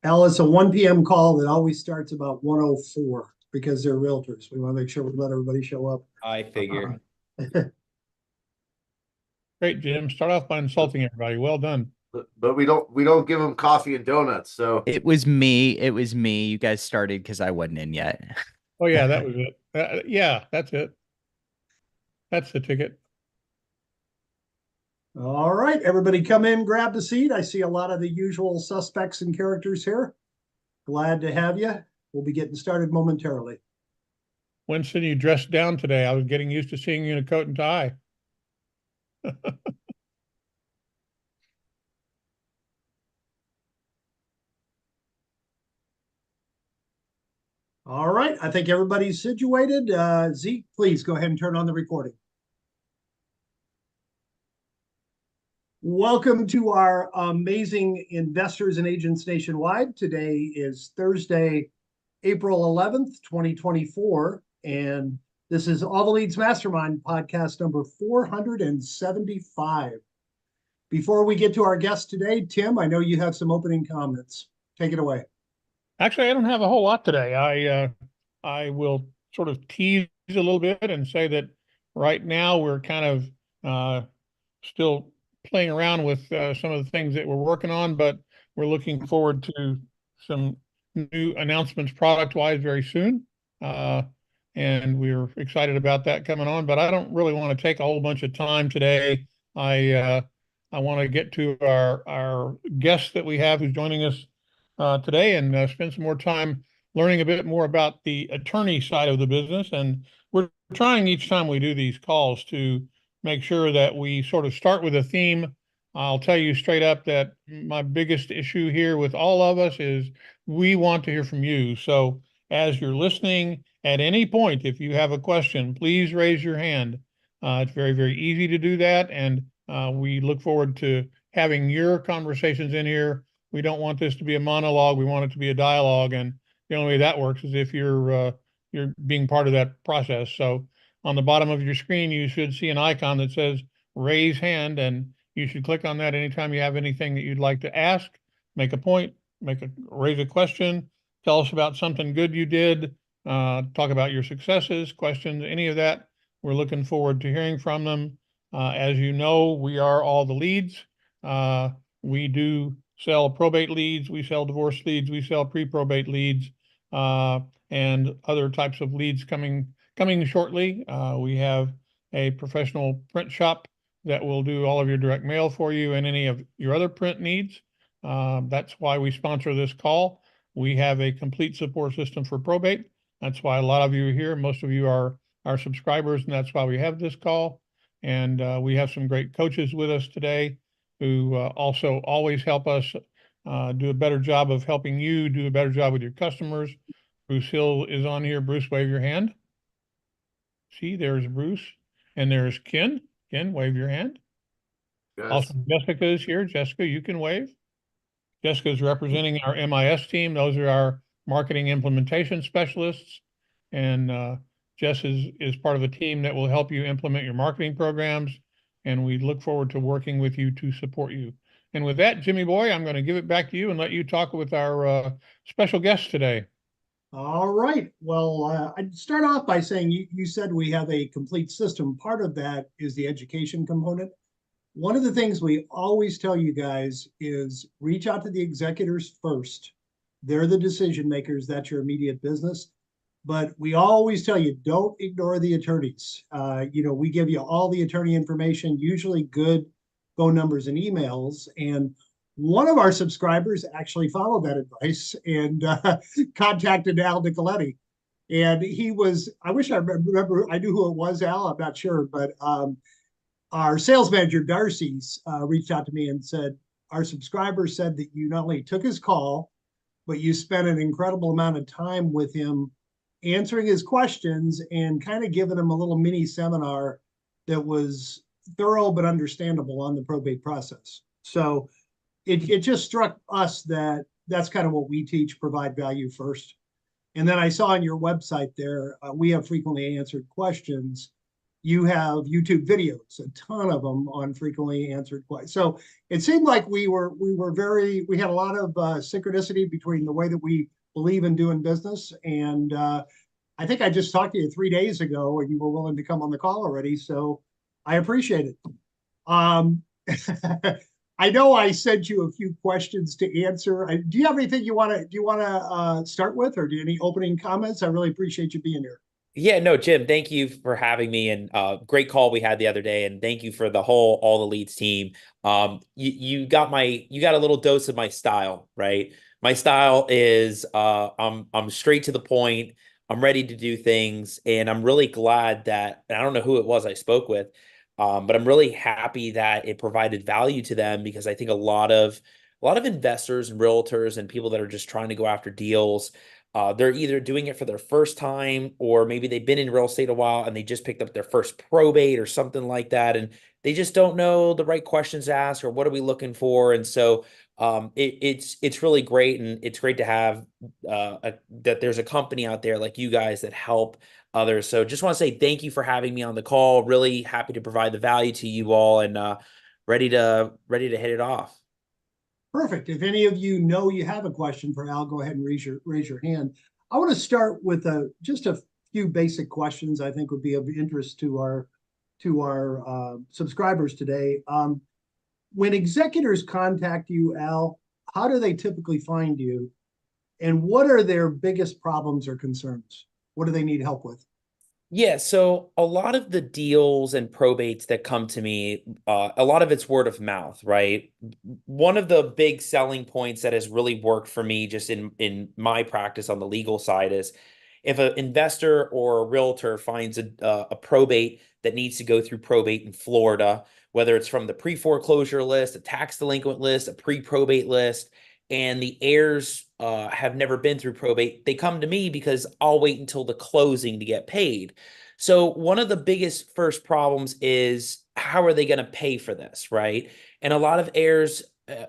Al, it's a 1 p.m. call that always starts about 1:04 because they're realtors. We want to make sure we let everybody show up. I figure. Great, Jim. Start off by insulting everybody. Well done. But we don't give them coffee and donuts. So It was me. It was me. You guys started because I wasn't in yet. Oh, yeah, that was it. Yeah, that's it. That's the ticket. All right, everybody come in, grab the seat. I see a lot of the usual suspects and characters here. Glad to have you. We'll be getting started momentarily. Winston, you dressed down today. I was getting used to seeing you in a coat and tie. All right, I think everybody's situated. Zeke, please go ahead and turn on the recording. Welcome to our amazing investors and agents nationwide. Today is Thursday, April 11th, 2024, and this is All the Leads Mastermind podcast number 475. Before we get to our guest today, Tim, I know you have some opening comments. Take it away. Actually, I don't have a whole lot today. I will sort of tease a little bit and say that right now we're kind of still playing around with some of the things that we're working on, but we're looking forward to some new announcements product-wise very soon. And we're excited about that coming on, but I don't really want to take a whole bunch of time today. I want to get to our guest that we have who's joining us today and spend some more time learning a bit more about the attorney side of the business. And we're trying each time we do these calls to make sure that we sort of start with a theme. I'll tell you straight up that my biggest issue here with all of us is we want to hear from you. So as you're listening, at any point, if you have a question, please raise your hand. It's very, very easy to do that. And we look forward to having your conversations in here. We don't want this to be a monologue. We want it to be a dialogue. And the only way that works is if you're being part of that process. So on the bottom of your screen, you should see an icon that says raise hand, and you should click on that anytime you have anything that you'd like to ask, make a point, raise a question, tell us about something good you did, talk about your successes, questions, any of that. We're looking forward to hearing from them. As you know, we are All the Leads. We do sell probate leads, we sell divorce leads, we sell pre-probate leads, and other types of leads coming shortly. We have a professional print shop that will do all of your direct mail for you and any of your other print needs. That's why we sponsor this call. We have a complete support system for probate. That's why a lot of you are here. Most of you are our subscribers, and that's why we have this call. And we have some great coaches with us today who also always help us do a better job of helping you do a better job with your customers. Bruce Hill is on here. Bruce, wave your hand. See, there's Bruce. And there's Ken. Ken, wave your hand. yes. Also, Jessica is here. Jessica, you can wave. Jessica is representing our MIS team. Those are our marketing implementation specialists. And Jess is part of a team that will help you implement your marketing programs. And we look forward to working with you to support you. And with that, Jimmy boy, I'm going to give it back to you and let you talk with our special guest today. All right. Well, I'd start off by saying you said we have a complete system. Part of that is the education component. One of the things we always tell you guys is reach out to the executors first. They're the decision makers. That's your immediate business. But we always tell you, don't ignore the attorneys. We give you all the attorney information, usually good phone numbers and emails. And one of our subscribers actually followed that advice and contacted Al Nicoletti. And I wish I remember, I knew who it was, Al, I'm not sure, but our sales manager, Darcy, reached out to me and said, our subscriber said that you not only took his call, but you spent an incredible amount of time with him answering his questions and kind of giving him a little mini seminar that was thorough but understandable on the probate process. So it just struck us that that's kind of what we teach, provide value first. And then I saw on your website there, we have frequently answered questions. you have YouTube videos, a ton of them on frequently answered questions. So it seemed like we had a lot of synchronicity between the way that we believe in doing business. And I think I just talked to you 3 days ago and you were willing to come on the call already. So I appreciate it. I know I sent you a few questions to answer. Do you have anything you want to start with, or do you have any opening comments? I really appreciate you being here. Yeah, no, Jim, thank you for having me, and great call we had the other day, and thank you for the whole All the Leads team. You got a little dose of my style, right? My style is I'm straight to the point. I'm ready to do things, and I'm really glad that, and I don't know who it was I spoke with, but I'm really happy that it provided value to them, because I think a lot of investors and realtors and people that are just trying to go after deals, they're either doing it for their first time, or maybe they've been in real estate a while and they just picked up their first probate or something like that, and they just don't know the right questions to ask or what are we looking for. And so it's really great, and it's great to have that there's a company out there like you guys that help others. So just want to say thank you for having me on the call. Really happy to provide the value to you all, and ready to hit it off. Perfect. If any of you know you have a question for Al, go ahead and raise your hand. I want to start with just a few basic questions I think would be of interest to our subscribers today. When executors contact you, Al, how do they typically find you, and what are their biggest problems or concerns? What do they need help with? Yeah, so a lot of the deals and probates that come to me, a lot of it's word of mouth, right? One of the big selling points that has really worked for me just in my practice on the legal side is, if an investor or a realtor finds a probate that needs to go through probate in Florida, whether it's from the pre-foreclosure list, a tax delinquent list, a pre-probate list, and the heirs have never been through probate, they come to me because I'll wait until the closing to get paid. So one of the biggest first problems is, how are they going to pay for this, right? And a lot of heirs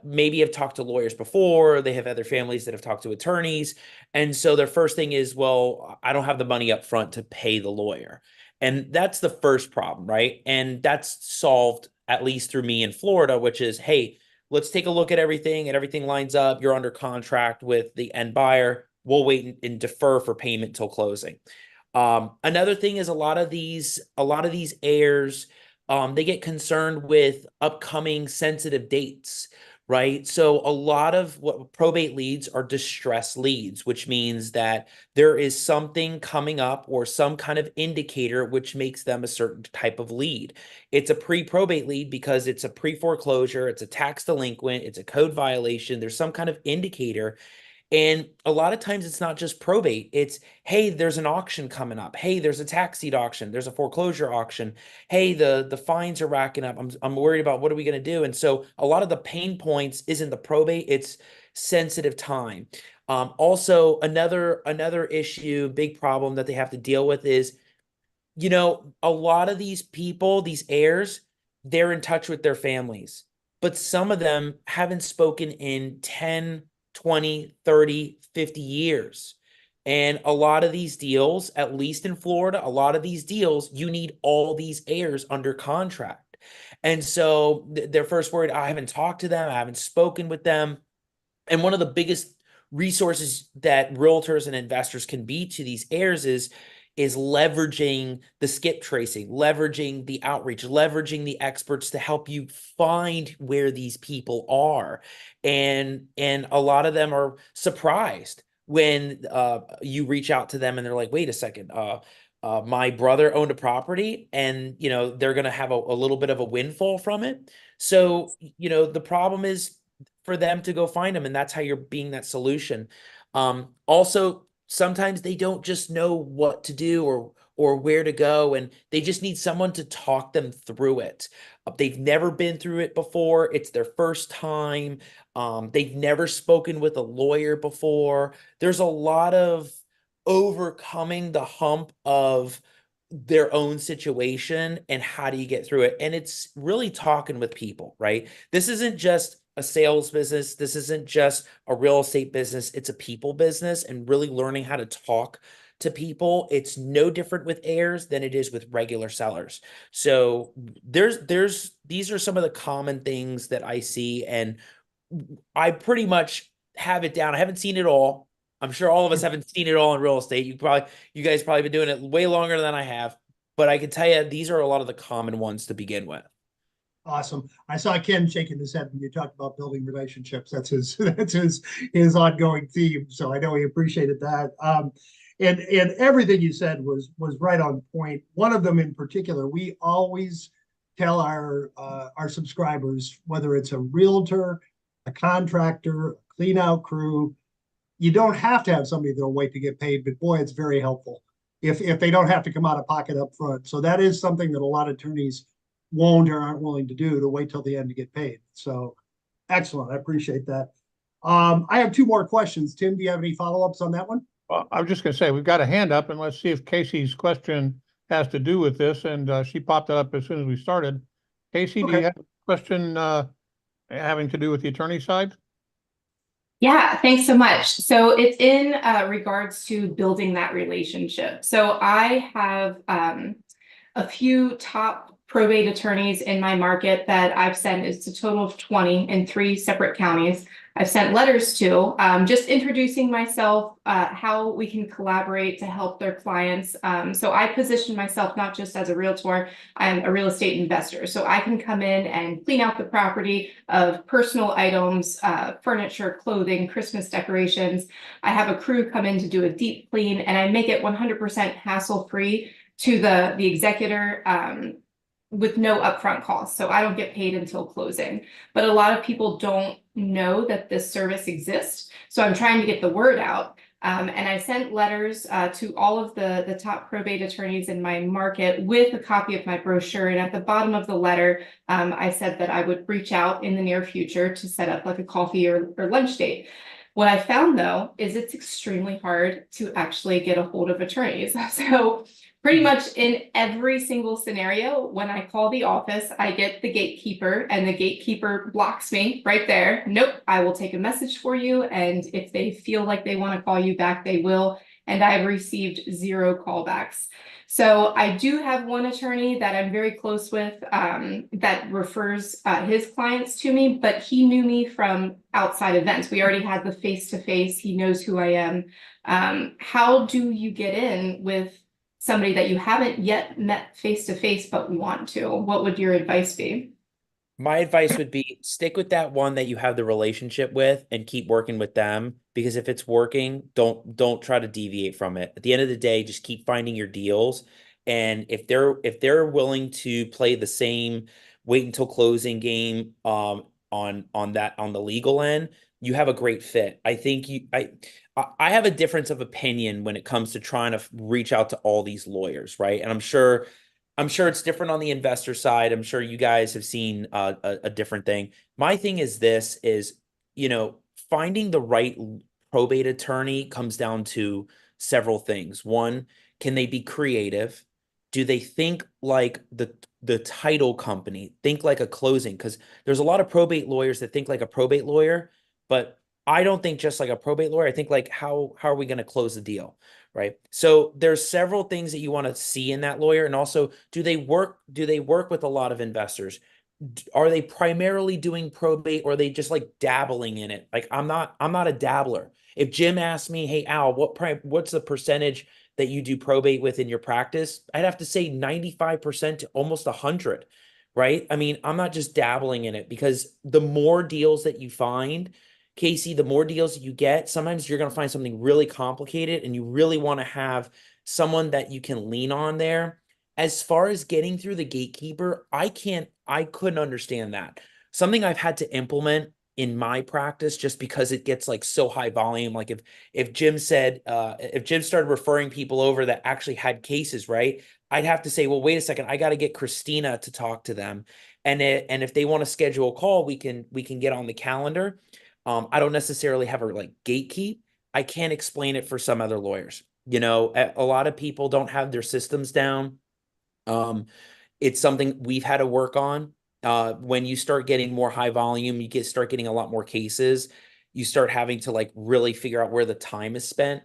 maybe have talked to lawyers before, they have other families that have talked to attorneys, and so their first thing is, well, I don't have the money up front to pay the lawyer. And that's the first problem, right? And that's solved, at least through me in Florida, which is, hey, let's take a look at everything, and everything lines up. You're under contract with the end buyer. We'll wait and defer for payment till closing. Another thing is, a lot of these heirs, they get concerned with upcoming sensitive dates, right? So a lot of what probate leads are distress leads, which means that there is something coming up or some kind of indicator which makes them a certain type of lead. It's a pre-probate lead because it's a pre-foreclosure, it's a tax delinquent, it's a code violation. There's some kind of indicator. And a lot of times it's not just probate. It's, hey, there's an auction coming up. Hey, there's a tax deed auction. There's a foreclosure auction. Hey, the fines are racking up. I'm worried about what are we going to do? And so a lot of the pain points isn't the probate, it's sensitive time. Also, another issue, big problem that they have to deal with is, a lot of these people, these heirs, they're in touch with their families, but some of them haven't spoken in 10, 20, 30, 50 years. And a lot of these deals, at least in Florida, a lot of these deals, you need all these heirs under contract. And so they're first worried, I haven't talked to them, I haven't spoken with them. And one of the biggest resources that realtors and investors can be to these heirs is leveraging the skip tracing, leveraging the outreach, leveraging the experts to help you find where these people are. And a lot of them are surprised when you reach out to them and they're like, wait a second, my brother owned a property, and they're going to have a little bit of a windfall from it. So the problem is for them to go find them, and that's how you're being that solution. Also, sometimes they don't just know what to do or where to go, and they just need someone to talk them through it. They've never been through it before. It's their first time. They've never spoken with a lawyer before. There's a lot of overcoming the hump of their own situation, and how do you get through it? And it's really talking with people, right? This isn't just a sales business. This isn't just a real estate business. It's a people business, and really learning how to talk to people. It's no different with heirs than it is with regular sellers. So these are some of the common things that I see, and I pretty much have it down. I haven't seen it all. I'm sure all of us haven't seen it all in real estate. You guys probably been doing it way longer than I have, but I can tell you these are a lot of the common ones to begin with. Awesome. I saw Ken shaking his head when you talked about building relationships. That's his ongoing theme. So I know he appreciated that. And everything you said was right on point. One of them in particular, we always tell our subscribers, whether it's a realtor, a contractor, a clean out crew, you don't have to have somebody that'll wait to get paid, but boy, it's very helpful if they don't have to come out of pocket up front. So that is something that a lot of attorneys won't or aren't willing to do, to wait till the end to get paid. So excellent. I appreciate that. I have two more questions. Tim, do you have any follow-ups on that one? Well, I was just going to say, we've got a hand up, and let's see if Casey's question has to do with this. And she popped it up as soon as we started. Casey, do you have a question having to do with the attorney side? Yeah, thanks so much. So it's in regards to building that relationship. So I have a few top probate attorneys in my market that I've sent. It's a total of 20 in 3 separate counties. I've sent letters to, just introducing myself, how we can collaborate to help their clients. So I position myself not just as a realtor, I'm a real estate investor. So I can come in and clean out the property of personal items, furniture, clothing, Christmas decorations. I have a crew come in to do a deep clean, and I make it 100% hassle-free to the executor, with no upfront costs. So I don't get paid until closing. But a lot of people don't know that this service exists. So I'm trying to get the word out. And I sent letters to all of the top probate attorneys in my market with a copy of my brochure. And at the bottom of the letter, I said that I would reach out in the near future to set up like a coffee or lunch date. What I found, though, is it's extremely hard to actually get a hold of attorneys. So pretty much in every single scenario, when I call the office, I get the gatekeeper, and the gatekeeper blocks me right there. Nope, I will take a message for you. And if they feel like they want to call you back, they will. And I've received 0 callbacks. So I do have one attorney that I'm very close with, that refers his clients to me, but he knew me from outside events. We already had the face-to-face. He knows who I am. How do you get in with somebody that you haven't yet met face-to-face but want to? What would your advice be? My advice would be stick with that one that you have the relationship with and keep working with them, because if it's working, don't try to deviate from it. At the end of the day, just keep finding your deals. And if they're willing to play the same wait until closing game on the legal end, you have a great fit. I think I have a difference of opinion when it comes to trying to reach out to all these lawyers, right? And I'm sure it's different on the investor side. I'm sure you guys have seen a different thing. My thing is this is, finding the right probate attorney comes down to several things. One, can they be creative? Do they think like the title company, think like a closing? Because there's a lot of probate lawyers that think like a probate lawyer, but I don't think just like a probate lawyer. I think like, how are we going to close the deal? Right. So there's several things that you want to see in that lawyer. And also, do they work with a lot of investors? Are they primarily doing probate, or are they just like dabbling in it? Like I'm not a dabbler. If Jim asked me, hey, Al, what's the percentage that you do probate with in your practice? I'd have to say 95% to almost 100. Right. I mean, I'm not just dabbling in it, because the more deals that you find, Casey, the more deals you get, sometimes you're going to find something really complicated, and you really want to have someone that you can lean on there. As far as getting through the gatekeeper, I couldn't understand that. Something I've had to implement in my practice, just because it gets like so high volume. Like if Jim started referring people over that actually had cases, right? I'd have to say, well, wait a second, I got to get Christina to talk to them. And if they want to schedule a call, we can get on the calendar. I don't necessarily have a like gatekeep. I can't explain it for some other lawyers. A lot of people don't have their systems down. It's something we've had to work on. When you start getting more high volume, start getting a lot more cases. You start having to like really figure out where the time is spent.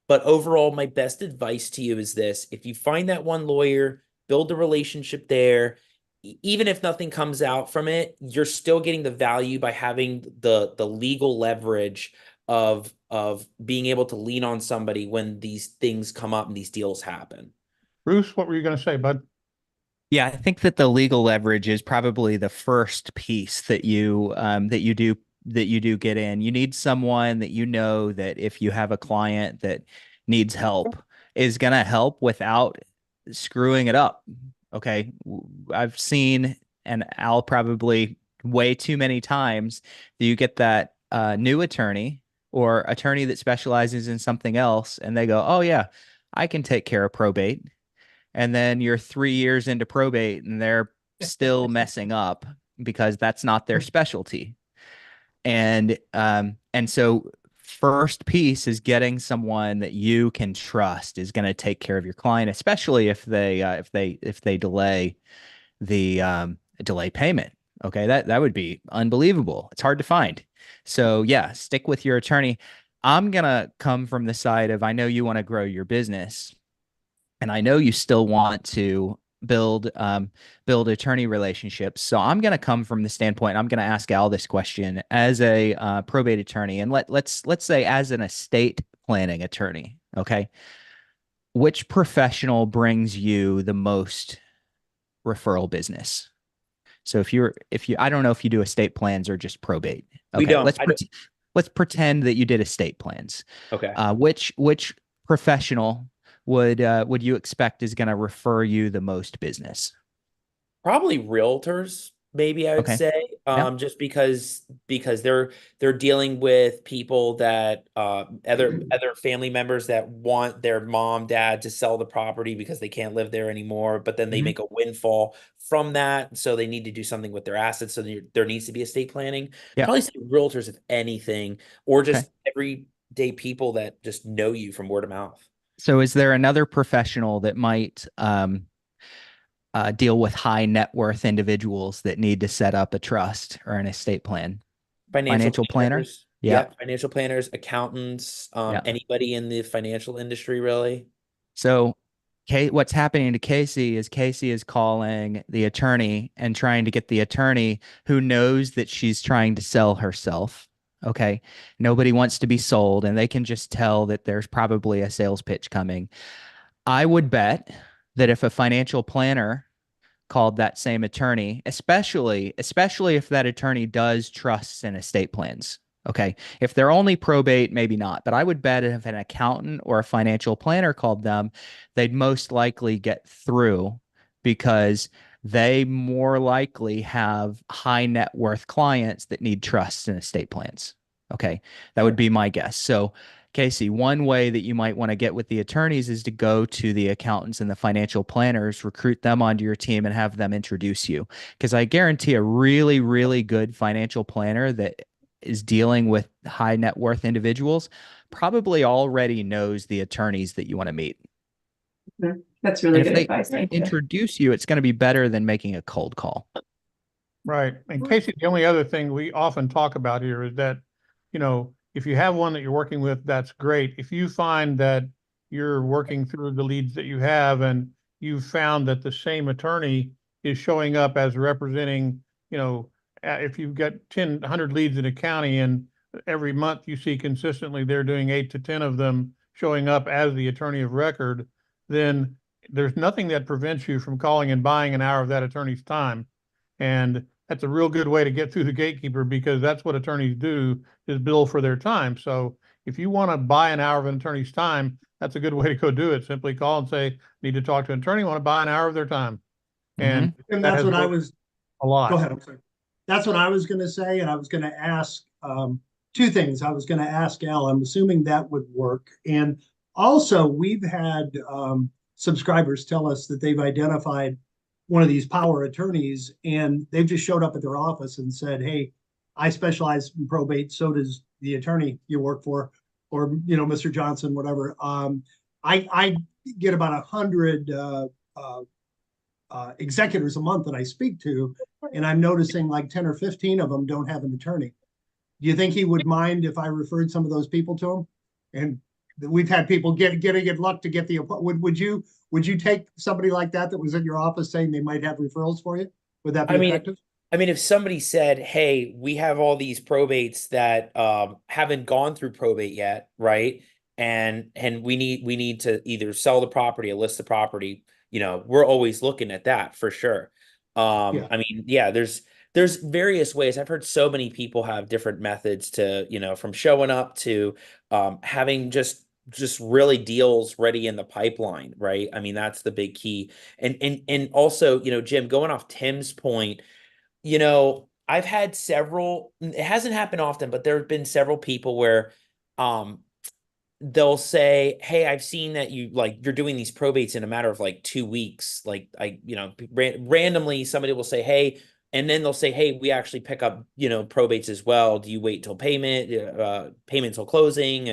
But overall, my best advice to you is this: if you find that one lawyer, build a relationship there. Even if nothing comes out from it, you're still getting the value by having the legal leverage of being able to lean on somebody when these things come up and these deals happen. Bruce, what were you going to say, bud? Yeah, I think that the legal leverage is probably the first piece that you do get in. You need someone that you know that if you have a client that needs help is going to help without screwing it up. Okay. I've seen, and Al probably way too many times, that you get that new attorney or attorney that specializes in something else, and they go, "Oh yeah, I can take care of probate." And then you're 3 years into probate and they're still messing up because that's not their specialty. And so first piece is getting someone that you can trust is going to take care of your client, especially if they delay delay payment. Okay, that would be unbelievable. It's hard to find. So yeah, stick with your attorney. I'm gonna come from the side of, I know you want to grow your business, and I know you still want to build attorney relationships. So I'm going to come from the standpoint. I'm going to ask Al this question as a probate attorney, and let's say as an estate planning attorney. Okay, which professional brings you the most referral business? So if you I don't know if you do estate plans or just probate. Okay, We don't. Let's pretend that you did estate plans. Okay. Which professional would you expect is going to refer you the most business? Probably realtors, maybe I would Okay. say, Yeah. just because they're dealing with people that other family members that want their mom, dad to sell the property because they can't live there anymore, but then they Mhm. make a windfall from that, so they need to do something with their assets. So there needs to be estate planning. Yeah. Probably say realtors, if anything, or Okay. just everyday people that just know you from word of mouth. So is there another professional that might deal with high net worth individuals that need to set up a trust or an estate plan? Financial planner? planners, Yeah. financial planners, accountants, Yeah. anybody in the financial industry, really. So what's happening to Casey is calling the attorney and trying to get the attorney who knows that she's trying to sell herself. Okay. Nobody wants to be sold, and they can just tell that there's probably a sales pitch coming. I would bet that if a financial planner called that same attorney, especially if that attorney does trusts and estate plans. Okay. If they're only probate, maybe not. But I would bet if an accountant or a financial planner called them, they'd most likely get through because they more likely have high net worth clients that need trusts and estate plans. Okay. That would be my guess. So Casey, one way that you might want to get with the attorneys is to go to the accountants and the financial planners, recruit them onto your team, and have them introduce you. Because I guarantee a really, really good financial planner that is dealing with high net worth individuals probably already knows the attorneys that you want to meet. That's really And good if they advice. Thank you. introduce you, it's going to be better than making a cold call. Right. And Casey, the only other thing we often talk about here is that, if you have one that you're working with, that's great. If you find that you're working through the leads that you have and you've found that the same attorney is showing up as representing, if you've got 100 leads in a county and every month you see consistently they're doing 8 to 10 of them showing up as the attorney of record, then there's nothing that prevents you from calling and buying an hour of that attorney's time. And that's a real good way to get through the gatekeeper, because that's what attorneys do, is bill for their time. So if you want to buy an hour of an attorney's time, that's a good way to go do it. Simply call and say, need to talk to an attorney, want to buy an hour of their time. And And that that's has what I worked was, a lot. go ahead, I'm sorry. That's what I was gonna say, and I was gonna ask two things. I was gonna ask Al, I'm assuming that would work. And also, we've had subscribers tell us that they've identified one of these power attorneys, and they've just showed up at their office and said, "Hey, I specialize in probate. So does the attorney you work for, or Mr. Johnson, whatever." I get about 100 executors a month that I speak to, and I'm noticing like 10 or 15 of them don't have an attorney. Do you think he would mind if I referred some of those people to him? And we've had people getting in luck to get the, would you take somebody like that was in your office saying they might have referrals for you? Would that be effective? I mean, if somebody said, "Hey, we have all these probates that haven't gone through probate yet, right? And we need to either sell the property or list the property," we're always looking at that for sure. Yeah. I mean, yeah, there's various ways. I've heard so many people have different methods to, from showing up to having just really deals ready in the pipeline, right? I mean, that's the big key. And also, Jim, going off Tim's point, I've had several, it hasn't happened often, but there have been several people where they'll say, "Hey, I've seen that you're doing these probates in a matter of like 2 weeks." Like randomly somebody will say, "Hey," and then they'll say, "Hey, we actually pick up, probates as well. Do you wait till payment till closing?"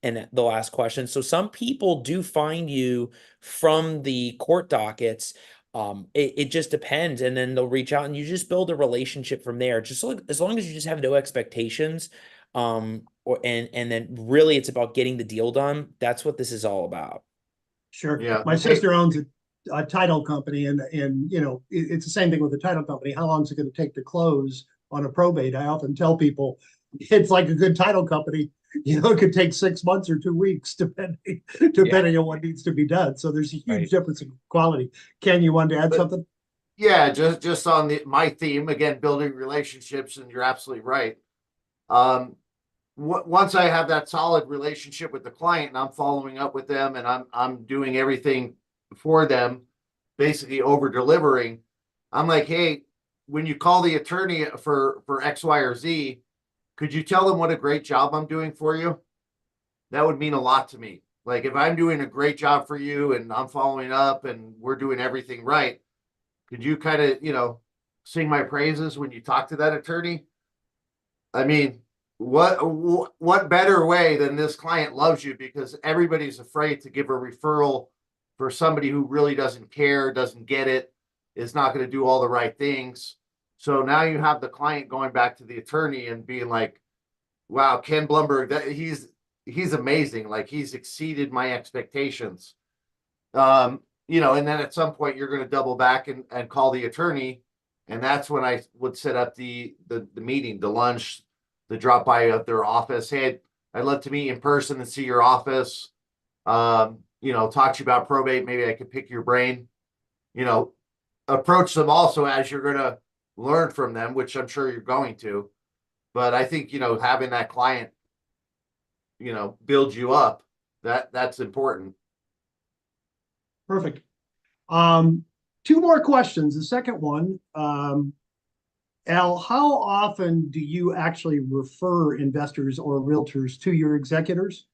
And they'll ask questions. So some people do find you from the court dockets. It just depends, and then they'll reach out and you just build a relationship from there. Just as long as you just have no expectations, and then really it's about getting the deal done. That's what this is all about. Sure. Yeah. My sister owns a title company, and it's the same thing with the title company. How long is it going to take to close on a probate? I often tell people it's like a good title company. It could take 6 months or 2 weeks, depending on what needs to be done. So there's a huge difference in quality. Ken, you wanted to add something? Yeah, just on my theme again, building relationships, and you're absolutely right. Once I have that solid relationship with the client and I'm following up with them and I'm doing everything for them, basically over delivering, I'm like, "Hey, when you call the attorney for X, Y, or Z, could you tell them what a great job I'm doing for you?" That would mean a lot to me. Like, if I'm doing a great job for you and I'm following up and we're doing everything right, could you kind of, sing my praises when you talk to that attorney? I mean, what better way than this client loves you because everybody's afraid to give a referral for somebody who really doesn't care, doesn't get it, is not going to do all the right things. So now you have the client going back to the attorney and being like, "Wow, Ken Blumberg, he's amazing. Like, he's exceeded my expectations." And then at some point you're going to double back and call the attorney. And that's when I would set up the meeting, the lunch, the drop by of their office. "Hey, I'd love to meet in person and see your office. Talk to you about probate. Maybe I could pick your brain." Approach them also as you're going to learn from them, which I'm sure you're going to. But I think, having that client, build you up, that's important. Perfect. 2 more questions. The second one, Al, how often do you actually refer investors or realtors to your executors?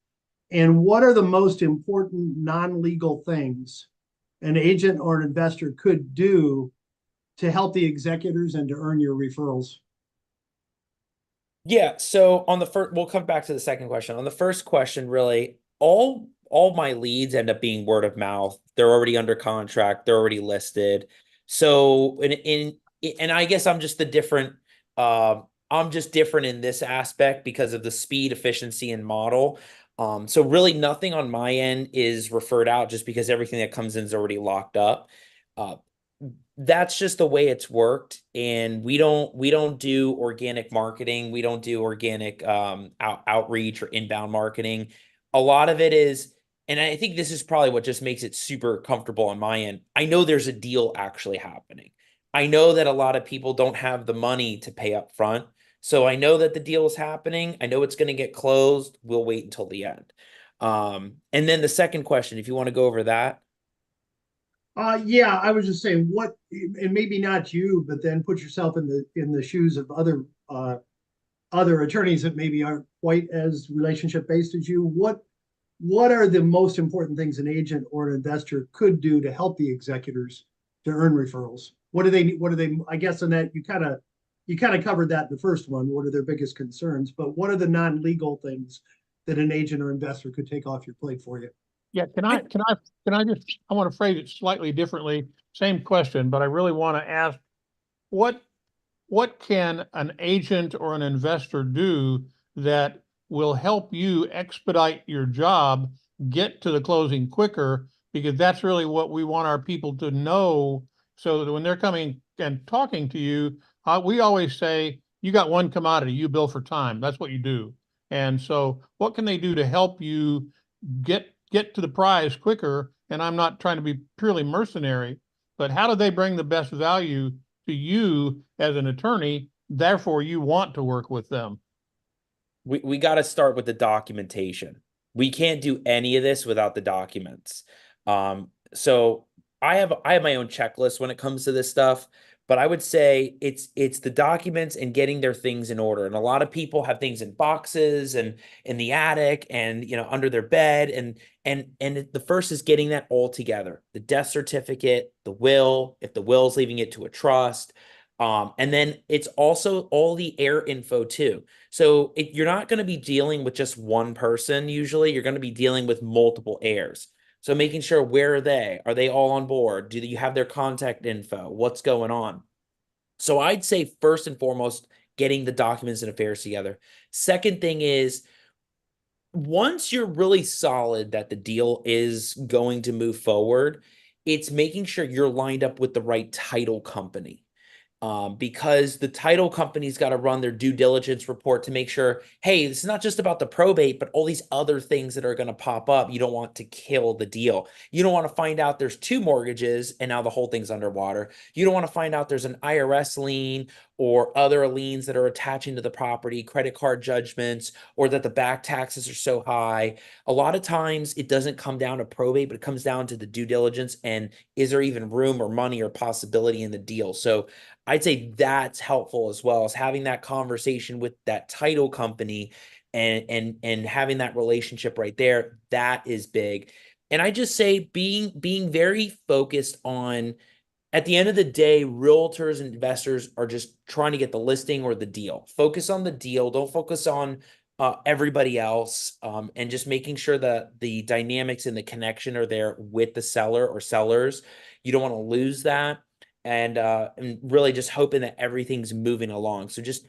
And what are the most important non-legal things an agent or an investor could do to help the executors and to earn your referrals? Yeah. So on the first, we'll come back to the second question. On the first question, really, all my leads end up being word of mouth. They're already under contract. They're already listed. So and I guess I'm just different in this aspect because of the speed, efficiency, and model. So really nothing on my end is referred out just because everything that comes in is already locked up. That's just the way it's worked. And we don't do organic marketing. We don't do organic outreach or inbound marketing. A lot of it is, and I think this is probably what just makes it super comfortable on my end. I know there's a deal actually happening. I know that a lot of people don't have the money to pay up front. So I know that the deal is happening. I know it's going to get closed. We'll wait until the end. And then the second question, if you want to go over that. Yeah, I was just saying and maybe not you, but then put yourself in the shoes of other attorneys that maybe aren't quite as relationship based as you. What are the most important things an agent or an investor could do to help the executors to earn referrals? What do they, I guess, Annette, you kind of covered that in the first one. What are their biggest concerns? But what are the non-legal things that an agent or investor could take off your plate for you? Yeah, I want to phrase it slightly differently. Same question, but I really want to ask, what can an agent or an investor do that will help you expedite your job, get to the closing quicker, because that's really what we want our people to know, so that when they're coming and talking to you, we always say, you got one commodity, you bill for time. That's what you do. And so what can they do to help you get to the prize quicker? And I'm not trying to be purely mercenary, but how do they bring the best value to you as an attorney? Therefore, you want to work with them. We got to start with the documentation. We can't do any of this without the documents. So I have my own checklist when it comes to this stuff, but I would say it's the documents and getting their things in order. And a lot of people have things in boxes and in the attic and, you know, under their bed. And the first is getting that all together: the death certificate, the will, if the will's leaving it to a trust. And then it's also all the heir info too. So you're not going to be dealing with just one person. Usually you're going to be dealing with multiple heirs. So making sure, where are they? Are they all on board? Do you have their contact info? What's going on? So I'd say first and foremost, getting the documents and affairs together. Second thing is, once you're really solid that the deal is going to move forward, it's making sure you're lined up with the right title company. Because the title company's got to run their due diligence report to make sure, hey, this is not just about the probate, but all these other things that are going to pop up. You don't want to kill the deal. You don't want to find out there's 2 mortgages and now the whole thing's underwater. You don't want to find out there's an IRS lien or other liens that are attaching to the property, credit card judgments, or that the back taxes are so high. A lot of times it doesn't come down to probate, but it comes down to the due diligence and is there even room or money or possibility in the deal. So I'd say that's helpful, as well as having that conversation with that title company and having that relationship right there. That is big. And I just say being very focused on, at the end of the day, realtors and investors are just trying to get the listing or the deal. Focus on the deal. Don't focus on everybody else, and just making sure that the dynamics and the connection are there with the seller or sellers. You don't want to lose that. And really just hoping that everything's moving along. So just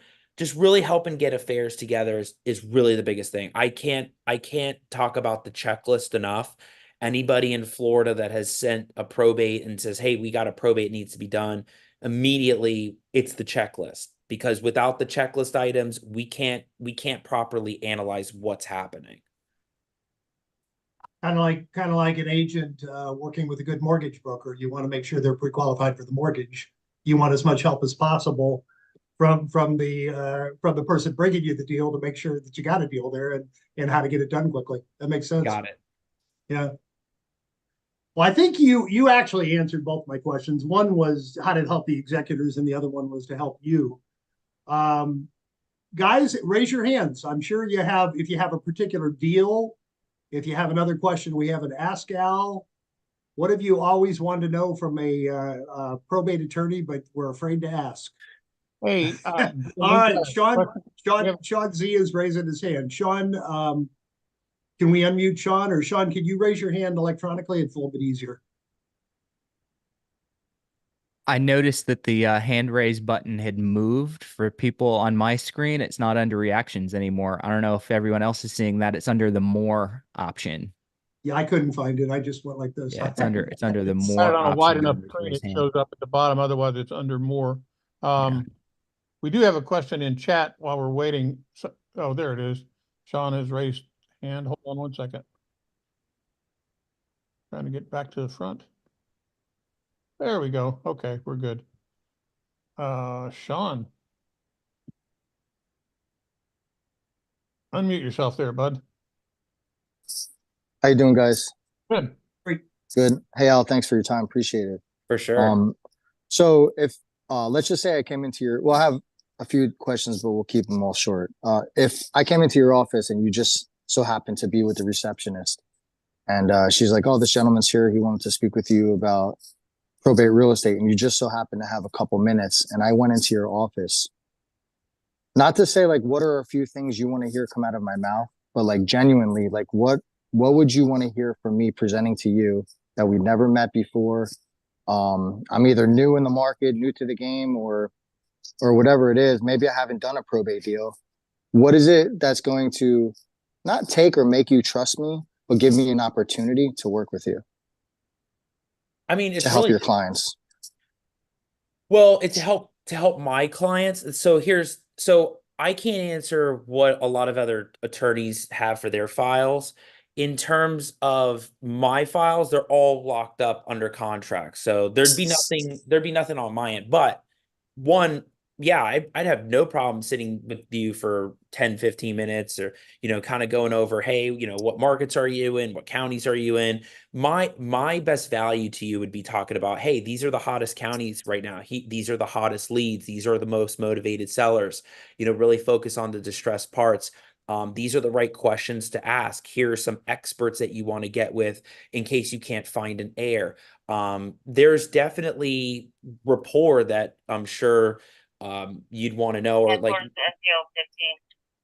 really helping get affairs together is really the biggest thing. I can't talk about the checklist enough. Anybody in Florida that has sent a probate and says, hey, we got a probate, needs to be done, immediately it's the checklist, because without the checklist items, we can't properly analyze what's happening. Kind of like an agent working with a good mortgage broker. You want to make sure they're pre-qualified for the mortgage. You want as much help as possible from the person bringing you the deal to make sure that you got a deal there and how to get it done quickly. That makes sense. Got it. Yeah. Well, I think you actually answered both my questions. One was how to help the executors, and the other one was to help you. Guys, raise your hands. I'm sure you have, if you have a particular deal. If you have another question, we have an Ask Al. What have you always wanted to know from a probate attorney, but we're afraid to ask? Hey, all right, Sean Z is raising his hand. Sean, can we unmute Sean? Or Sean, can you raise your hand electronically? It's a little bit easier. I noticed that the hand raise button had moved for people on my screen. It's not under reactions anymore. I don't know if everyone else is seeing that. It's under the more option. Yeah, I couldn't find it. I just went like this. Yeah, it's under the more. I don't know, wide option enough under screen, raise it hand. shows up at the bottom. Otherwise, it's under more. Yeah. We do have a question in chat while we're waiting. So, oh, there it is. Sean has raised hand. Hold on one second. Trying to get back to the front. There we go. Okay, we're good. Sean. Unmute yourself there, bud. How you doing, guys? Good. Good. Hey, Al, thanks for your time. Appreciate it. For sure. So if let's just say I came into your, well, I have a few questions, but we'll keep them all short. If I came into your office and you just so happened to be with the receptionist, and she's like, "Oh, this gentleman's here. He wanted to speak with you about probate real estate," and you just so happen to have a couple minutes, and I went into your office. Not to say like, what are a few things you want to hear come out of my mouth, but like genuinely, like what would you want to hear from me presenting to you that we've never met before? I'm either new in the market, new to the game, or whatever it is. Maybe I haven't done a probate deal. what is it that's going to not take or make you trust me, but give me an opportunity to work with you I mean, to it's help really your clients? well, it's to help my clients. So I can't answer what a lot of other attorneys have for their files. In terms of my files, they're all locked up under contract. So there'd be nothing on my end. But one, yeah, I'd have no problem sitting with you for 10, 15 minutes or, kind of going over, hey, what markets are you in? What counties are you in? My best value to you would be talking about, hey, these are the hottest counties right now. These are the hottest leads. These are the most motivated sellers. Really focus on the distressed parts. These are the right questions to ask. Here are some experts that you want to get with in case you can't find an heir. There's definitely rapport that I'm sure you'd want to know, or like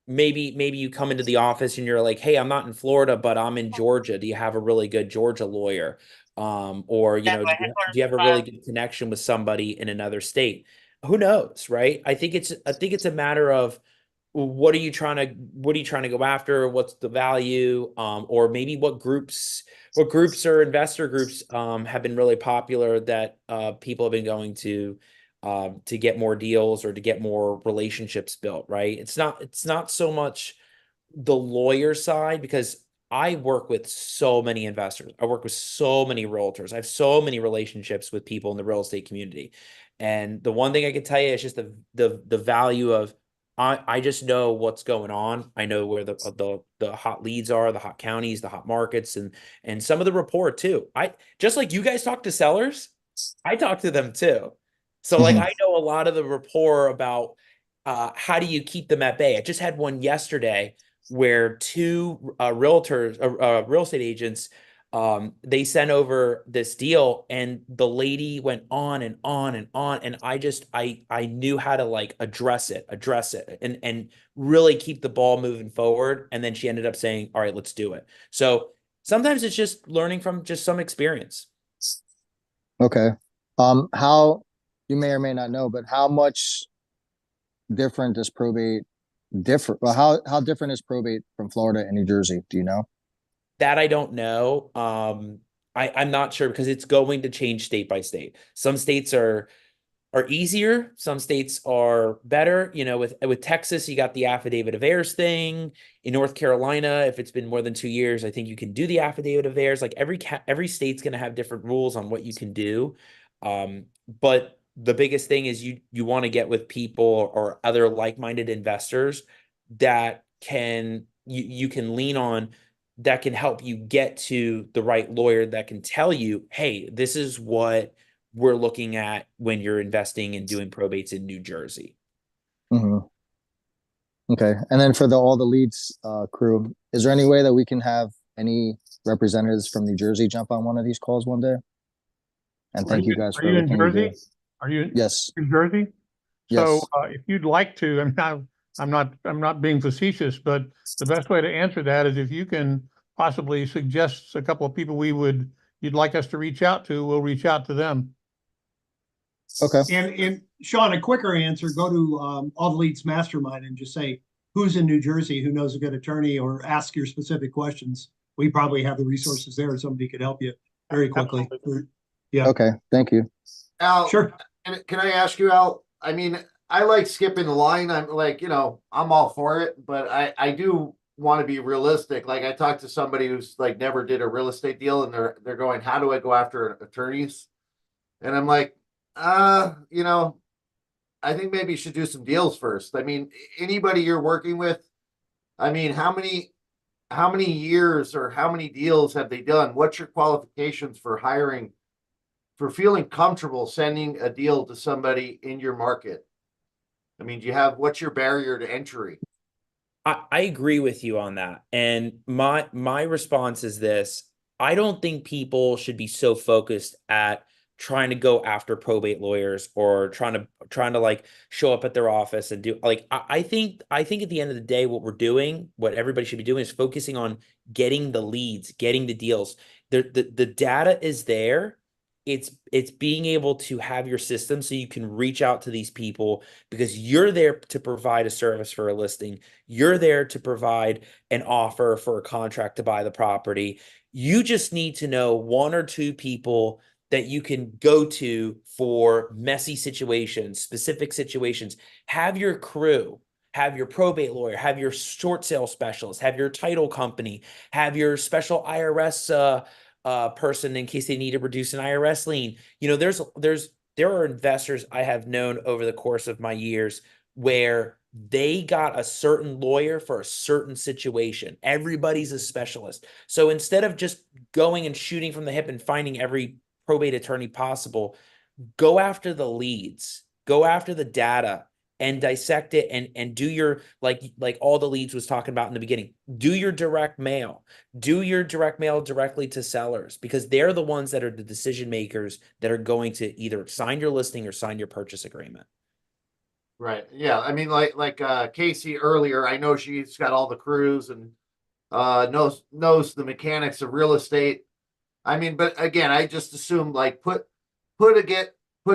maybe you come into the office and you're like, hey, I'm not in Florida, but I'm in Georgia. Do you have a really good Georgia lawyer? Or do you have a really good connection with somebody in another state? Who knows, right? I think it's a matter of what are you trying to go after? What's the value? Or maybe what groups or investor groups have been really popular that people have been going to get more deals or to get more relationships built, right? It's not so much the lawyer side, because I work with so many investors. I work with so many realtors. I have so many relationships with people in the real estate community. And the one thing I can tell you is just the value of I just know what's going on. I know where the hot leads are, the hot counties, the hot markets, and some of the rapport too. I just like you guys talk to sellers, I talk to them too. So like Mhm. I know a lot of the rapport about how do you keep them at bay. I just had one yesterday where two real estate agents, they sent over this deal and the lady went on and on and on. And I knew how to like address it and really keep the ball moving forward. And then she ended up saying, all right, let's do it. So sometimes it's just learning from just some experience. Okay. How you may or may not know, but how much different does probate differ? Well, how different is probate from Florida and New Jersey? Do you know? That I don't know. I'm not sure because it's going to change state by state. Some states are easier. Some states are better. With Texas, you got the affidavit of heirs thing. In North Carolina, if it's been more than 2 years, I think you can do the affidavit of heirs. Like every state's going to have different rules on what you can do. But the biggest thing is you want to get with people or other like-minded investors that you can lean on, that can help you get to the right lawyer that can tell you, hey, this is what we're looking at when you're investing and doing probates in New Jersey. Hmm. Okay. And then for all the leads crew, is there any way that we can have any representatives from New Jersey jump on one of these calls one day? And thank you guys Are for you in everything you do. Jersey? Are you Yes. in Jersey? So Yes. if you'd like to, I'm not being facetious, but the best way to answer that is if you can possibly suggest a couple of people you'd like us to reach out to, we'll reach out to them. Okay. And Sean, a quicker answer, go to All the Leads Mastermind and just say, who's in New Jersey, who knows a good attorney, or ask your specific questions. We probably have the resources there. Somebody could help you very quickly. Yeah, Okay. Thank you. Al, sure. can I ask you, Al? I mean, I like skipping the line. I'm like, I'm all for it, but I do want to be realistic. Like I talked to somebody who's like never did a real estate deal, and they're going, how do I go after attorneys? And I'm like, I think maybe you should do some deals first. I mean, anybody you're working with, I mean, how many years or how many deals have they done? What's your qualifications for hiring, for feeling comfortable sending a deal to somebody in your market? I mean, what's your barrier to entry? I agree with you on that. And my response is this. I don't think people should be so focused at trying to go after probate lawyers or trying to like show up at their office and do like I think at the end of the day, what everybody should be doing is focusing on getting the leads, getting the deals. The data is there. it's being able to have your system so you can reach out to these people because you're there to provide a service for a listing. You're there to provide an offer for a contract to buy the property. You just need to know one or two people that you can go to for messy situations, specific situations. Have your crew, have your probate lawyer, have your short sale specialist, have your title company, have your special IRS person in case they need to reduce an IRS lien. You know, there are investors I have known over the course of my years where they got a certain lawyer for a certain situation. Everybody's a specialist. So instead of just going and shooting from the hip and finding every probate attorney possible, go after the leads, go after the data and dissect it and do your like all the leads was talking about in the beginning. Do your direct mail. Do your direct mail directly to sellers because they're the ones that are the decision makers that are going to either sign your listing or sign your purchase agreement. Right. Yeah. I mean, like Casey earlier, I know she's got all the crews and knows the mechanics of real estate. I mean, but again, I just assume like put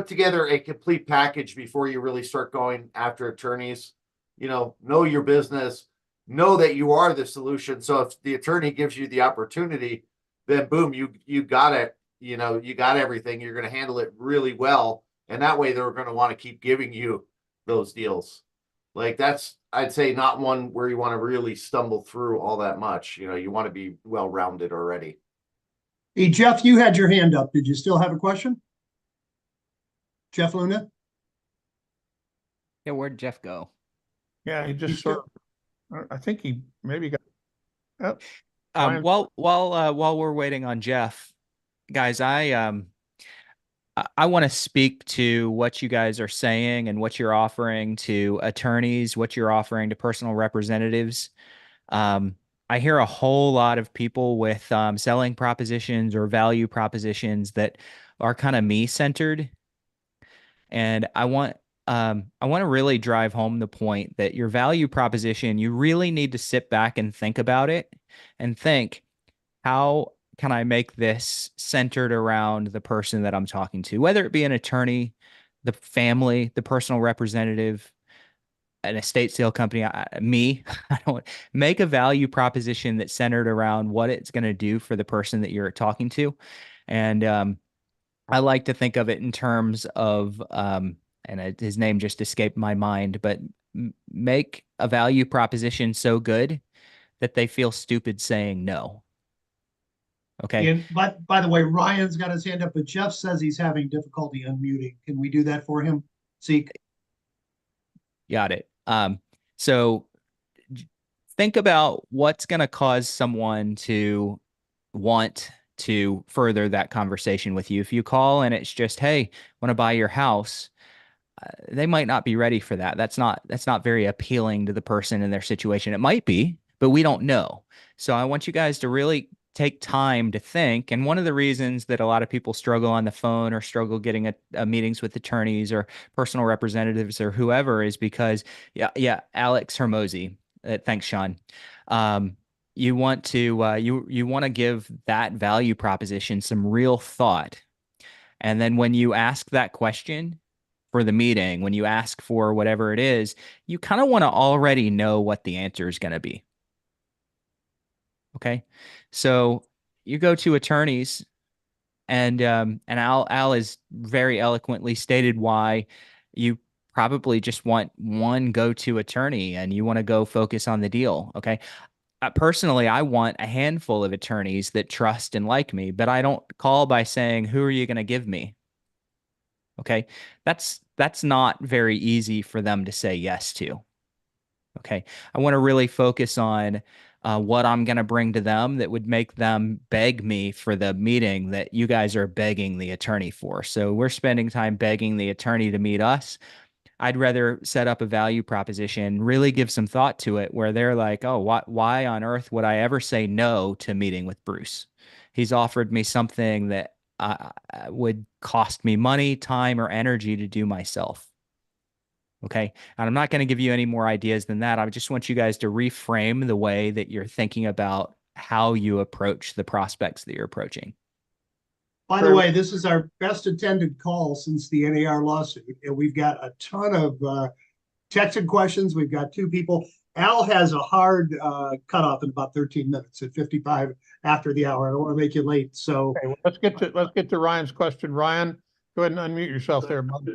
together a complete package before you really start going after attorneys. You know your business, know that you are the solution. So if the attorney gives you the opportunity, then boom, you got it. You know, you got everything. You're going to handle it really well, and that way they're going to want to keep giving you those deals. Like that's, I'd say, not one where you want to really stumble through all that much. You know, you want to be well rounded already. Hey, Jeff, you had your hand up. Did you still have a question? Jeff Luna? Yeah, where'd Jeff go? Yeah, he just He's sort of, I think he maybe got. Oh, While we're waiting on Jeff, guys, I want to speak to what you guys are saying and what you're offering to attorneys, what you're offering to personal representatives. I hear a whole lot of people with selling propositions or value propositions that are kind of me-centered. And I want to really drive home the point that your value proposition, you really need to sit back and think about it and think, how can I make this centered around the person that I'm talking to, whether it be an attorney, the family, the personal representative, an estate sale company, me. I don't make a value proposition that's centered around what it's going to do for the person that you're talking to. And I like to think of it in terms of, his name just escaped my mind, but make a value proposition so good that they feel stupid saying no. Okay. And by the way, Ryan's got his hand up, but Jeff says he's having difficulty unmuting. Can we do that for him? Seek. Got it. So think about what's going to cause someone to want to further that conversation with you. If you call and it's just, hey, want to buy your house, they might not be ready for that. That's not very appealing to the person in their situation. It might be, but we don't know. So I want you guys to really take time to think. And one of the reasons that a lot of people struggle on the phone or struggle getting a meetings with attorneys or personal representatives or whoever is because, Alex Hermosi. Thanks, Sean. You want to you want to give that value proposition some real thought. And then when you ask that question for the meeting, when you ask for whatever it is, you kind of want to already know what the answer is going to be. Okay. So you go to attorneys and Al has very eloquently stated why you probably just want one go-to attorney and you want to go focus on the deal. Okay. Personally, I want a handful of attorneys that trust and like me, but I don't call by saying, who are you going to give me? Okay. That's not very easy for them to say yes to. Okay. I want to really focus on what I'm going to bring to them that would make them beg me for the meeting that you guys are begging the attorney for. So we're spending time begging the attorney to meet us. I'd rather set up a value proposition, really give some thought to it where they're like, oh, why on earth would I ever say no to meeting with Bruce? He's offered me something that would cost me money, time, or energy to do myself. Okay. And I'm not going to give you any more ideas than that. I just want you guys to reframe the way that you're thinking about how you approach the prospects that you're approaching. By the way, this is our best attended call since the NAR lawsuit, and we've got a ton of texted questions. We've got 2 people. Al has a hard cutoff in about 13 minutes at 55 after the hour. I don't want to make you late. So Okay, well, let's get to Ryan's question. Ryan, go ahead and unmute yourself there, bud.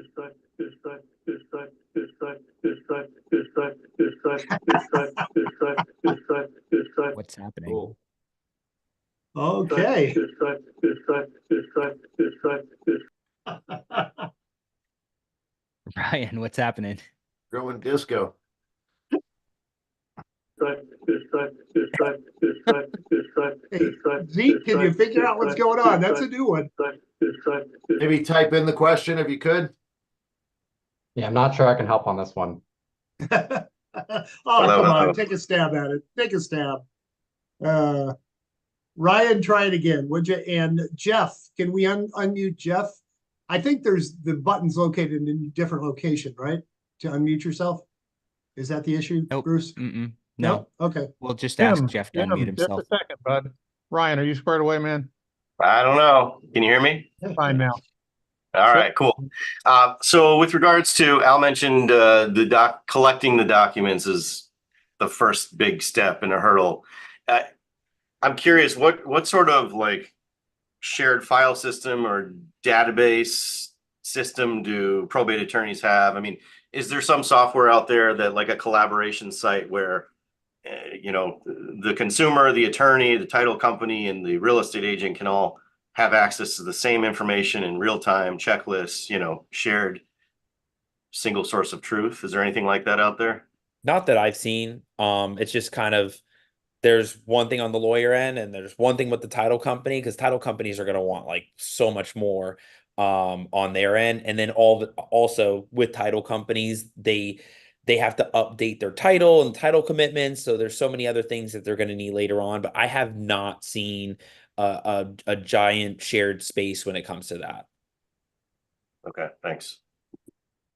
What's happening? okay. Ryan, what's happening? Growing disco. Hey, Zeke, can you figure out what's going on? That's a new one. Maybe type in the question if you could. Yeah, I'm not sure I can help on this one. Oh, come on, take a stab at it. Take a stab. Ryan, try it again, would you? And Jeff, can we unmute Jeff? I think there's the buttons located in a different location, right? To unmute yourself? Is that the issue, Nope. Bruce? No. No? Okay. We'll just ask Jim, Jeff to Jim, unmute just himself. a second, bud. Ryan, are you squared away, man? I don't know. Can you hear me? Fine now. All right, cool. So with regards to, Al mentioned collecting the documents is the first big step and a hurdle. I'm curious, what sort of like shared file system or database system do probate attorneys have? I mean, is there some software out there that like a collaboration site where the consumer, the attorney, the title company, and the real estate agent can all have access to the same information in real time, checklists, shared single source of truth? Is there anything like that out there? Not that I've seen. It's just kind of, there's one thing on the lawyer end and there's one thing with the title company, because title companies are going to want like so much more on their end. And then also with title companies, they have to update their title and title commitments. So there's so many other things that they're going to need later on, but I have not seen a giant shared space when it comes to that. Okay, thanks.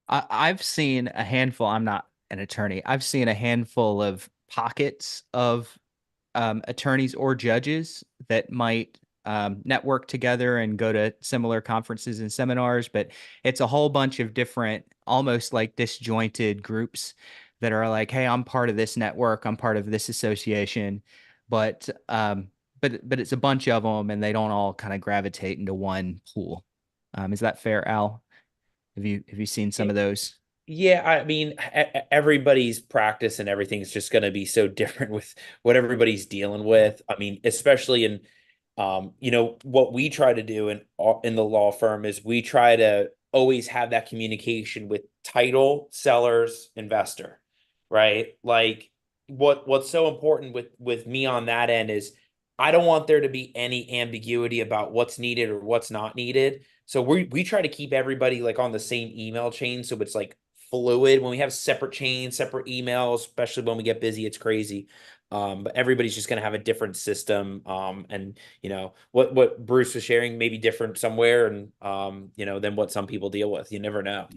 I've seen a handful. I'm not an attorney. I've seen a handful of pockets of attorneys or judges that might network together and go to similar conferences and seminars, but it's a whole bunch of different, almost like disjointed groups that are like, hey, I'm part of this network, I'm part of this association, but it's a bunch of them and they don't all kind of gravitate into one pool. Is that fair, Al? Have you seen some of those? Yeah, I mean, everybody's practice and everything is just going to be so different with what everybody's dealing with. I mean, especially in, what we try to do in the law firm is we try to always have that communication with title, sellers, investor, right? Like what's so important with me on that end is I don't want there to be any ambiguity about what's needed or what's not needed. So we try to keep everybody like on the same email chain. So it's like fluid. When we have separate chains, separate emails, especially when we get busy, it's crazy. But everybody's just going to have a different system. And what Bruce was sharing may be different somewhere and, than what some people deal with. You never know.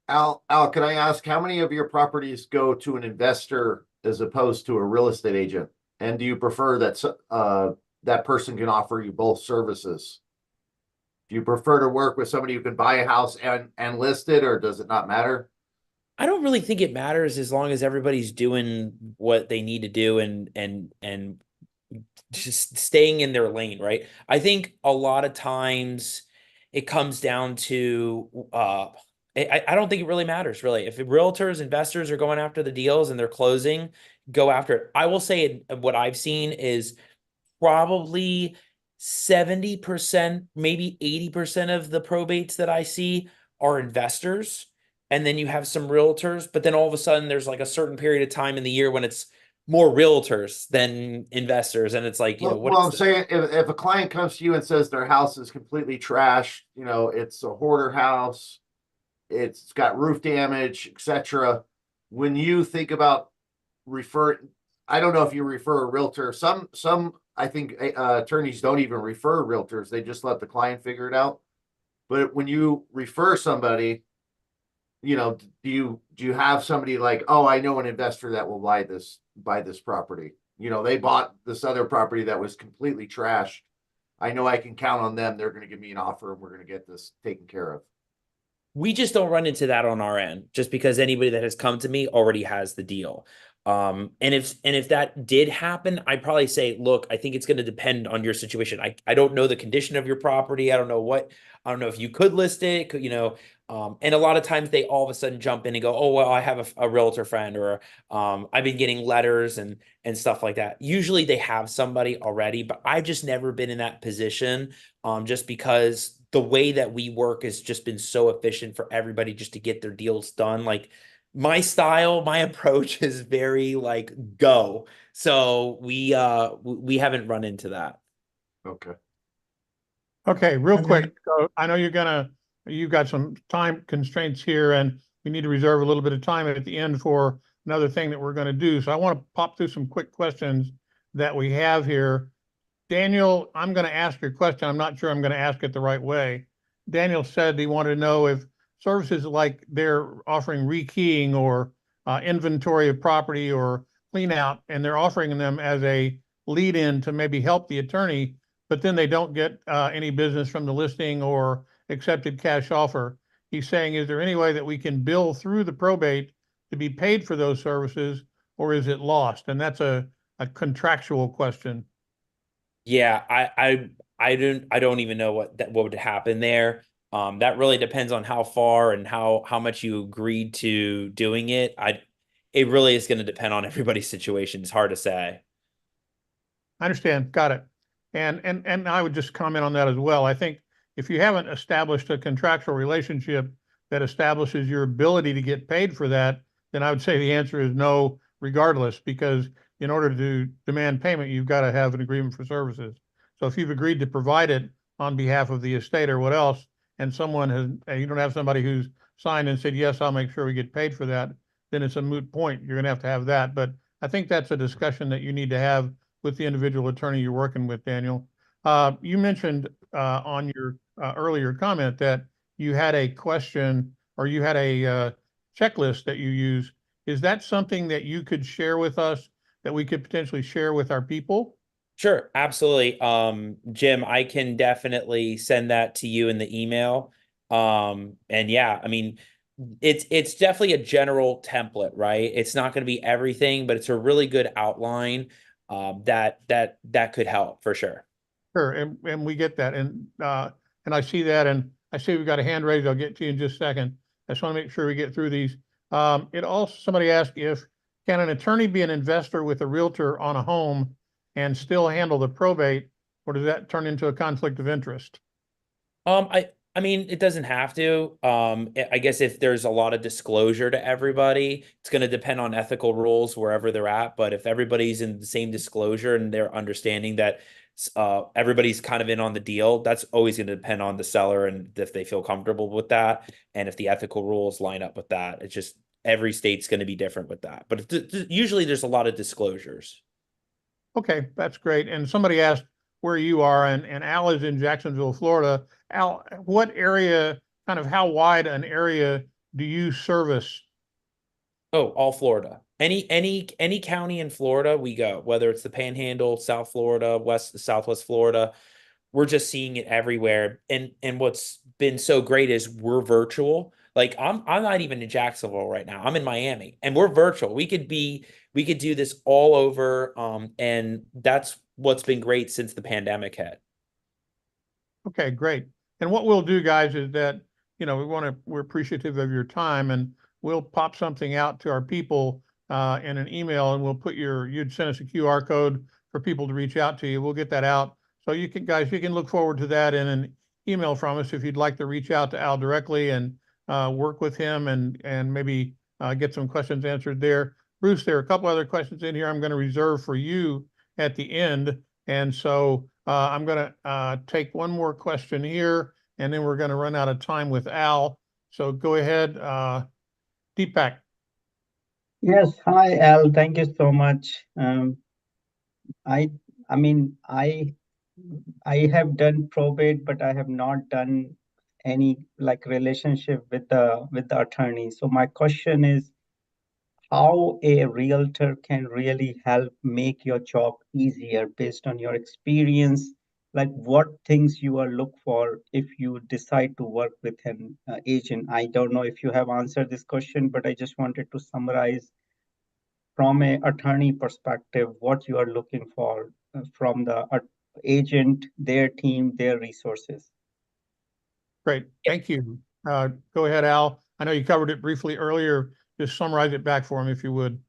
Al, can I ask how many of your properties go to an investor as opposed to a real estate agent? And do you prefer that that person can offer you both services? Do you prefer to work with somebody who can buy a house and list it, or does it not matter? I don't really think it matters as long as everybody's doing what they need to do and just staying in their lane, right? I think a lot of times it comes down to I don't think it really matters, really. If realtors, investors are going after the deals and they're closing, go after it. I will say what I've seen is probably 70%, maybe 80% of the probates that I see are investors. And then you have some realtors, but then all of a sudden there's like a certain period of time in the year when it's more realtors than investors. And it's like, Well, I'm saying if a client comes to you and says their house is completely trashed, it's a hoarder house, it's got roof damage, etc. When you think about I don't know if you refer a realtor. Some I think attorneys don't even refer realtors. They just let the client figure it out. But when you refer somebody, do you have somebody like, oh, I know an investor that will buy this property. They bought this other property that was completely trashed. I know I can count on them. They're going to give me an offer and we're going to get this taken care of. We just don't run into that on our end, just because anybody that has come to me already has the deal. And if that did happen, I'd probably say, look, I think it's going to depend on your situation. I don't know the condition of your property. I don't know if you could list it, and a lot of times they all of a sudden jump in and go, oh, well, I have a realtor friend, or I've been getting letters and stuff like that. Usually they have somebody already, but I've just never been in that position, just because the way that we work has just been so efficient for everybody just to get their deals done. Like, my style, my approach is very like go. So we haven't run into that. Okay. Okay, real And quick. So I know you've got some time constraints here, and we need to reserve a little bit of time at the end for another thing that we're going to do. So I want to pop through some quick questions that we have here. Daniel, I'm going to ask your question. I'm not sure I'm going to ask it the right way. Daniel said he wanted to know if services like they're offering rekeying or inventory of property or clean out, and they're offering them as a lead in to maybe help the attorney, but then they don't get any business from the listing or accepted cash offer. He's saying, is there any way that we can bill through the probate to be paid for those services, or is it lost? And that's a contractual question. Yeah, I don't even know what would happen there. That really depends on how far and how much you agreed to doing it. It really is going to depend on everybody's situation. It's hard to say. I understand. Got it. And I would just comment on that as well. I think if you haven't established a contractual relationship that establishes your ability to get paid for that, then I would say the answer is no, regardless, because in order to demand payment, you've got to have an agreement for services. So if you've agreed to provide it on behalf of the estate or what else, and you don't have somebody who's signed and said, yes, I'll make sure we get paid for that, then it's a moot point. You're going to have that. But I think that's a discussion that you need to have with the individual attorney you're working with, Daniel. You mentioned on your earlier comment that you had a question, or you had a checklist that you use. Is that something that you could share with us, that we could potentially share with our people? Sure, absolutely. Jim, I can definitely send that to you in the email. And yeah, I mean, it's definitely a general template, right? It's not going to be everything, but it's a really good outline that could help for sure. Sure, and we get that, and I see that, and I see we've got a hand raised. I'll get to you in just a second. I just want to make sure we get through these. Somebody asked, can an attorney be an investor with a realtor on a home and still handle the probate, or does that turn into a conflict of interest? I mean, it doesn't have to. I guess if there's a lot of disclosure to everybody, it's going to depend on ethical rules wherever they're at. But if everybody's in the same disclosure and they're understanding that everybody's kind of in on the deal, that's always going to depend on the seller and if they feel comfortable with that, and if the ethical rules line up with that. It's just every state's going to be different with that. But usually there's a lot of disclosures. Okay, that's great. And somebody asked where you are, and Al is in Jacksonville, Florida. Al, what area, kind of how wide an area do you service? Oh, all Florida. Any county in Florida, we go, whether it's the Panhandle, South Florida, Southwest Florida. We're just seeing it everywhere. And what's been so great is we're virtual. Like I'm not even in Jacksonville right now. I'm in Miami, and we're virtual. We could do this all over. And that's what's been great since the pandemic hit. Okay, great. And what we'll do, guys, is that, we're appreciative of your time, and we'll pop something out to our people in an email, and we'll put you'd send us a QR code for people to reach out to you. We'll get that out. So you can look forward to that in an email from us if you'd like to reach out to Al directly and work with him and maybe get some questions answered there. Bruce, there are a couple other questions in here I'm going to reserve for you at the end. And so I'm going to take one more question here, and then we're going to run out of time with Al. So go ahead, Deepak. Yes, hi Al. Thank you so much. I mean, I have done probate, but I have not done any like relationship with the attorney. So my question is, how a realtor can really help make your job easier based on your experience like what things you are look for if you decide to work with an agent. I don't know if you have answered this question, but I just wanted to summarize from a attorney perspective what you are looking for from the agent, their team, their resources. Great, thank you. Go ahead, Al. I know you covered it briefly earlier. Just summarize it back for him if you would.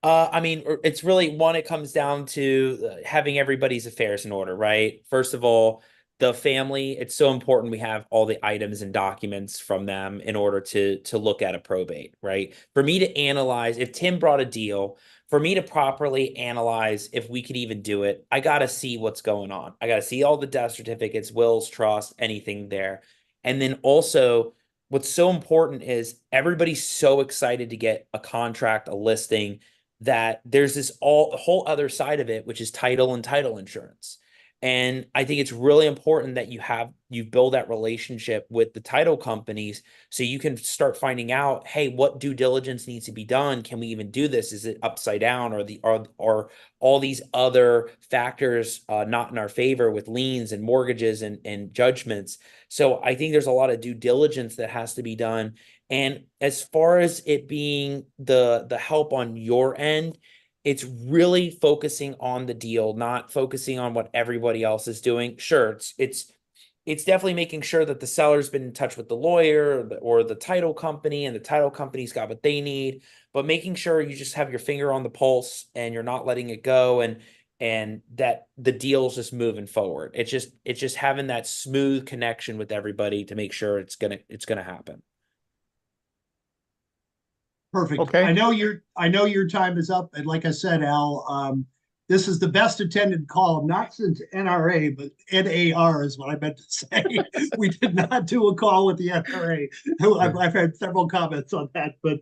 I mean, it's really one, it comes down to having everybody's affairs in order, right? First of all, the family, it's so important we have all the items and documents from them in order to look at a probate, right? For me to analyze, if Tim brought a deal, for me to properly analyze if we could even do it, I got to see what's going on. I got to see all the death certificates, wills, trusts, anything there. And then also, what's so important is everybody's so excited to get a contract, a listing, that there's this whole other side of it, which is title and title insurance. And I think it's really important that you build that relationship with the title companies so you can start finding out, hey, what due diligence needs to be done? Can we even do this? Is it upside down, or all these other factors not in our favor with liens and mortgages and judgments? So I think there's a lot of due diligence that has to be done. And as far as it being the help on your end, it's really focusing on the deal, not focusing on what everybody else is doing. Sure, it's definitely making sure that the seller's been in touch with the lawyer or the title company, and the title company's got what they need, but making sure you just have your finger on the pulse and you're not letting it go, and that the deal's just moving forward. It's just having that smooth connection with everybody to make sure it's gonna happen. Perfect. Okay. I know your time is up. And like I said, Al, this is the best attended call, not since NRA, but NAR is what I meant to say. We did not do a call with the NRA. I've had several comments on that, but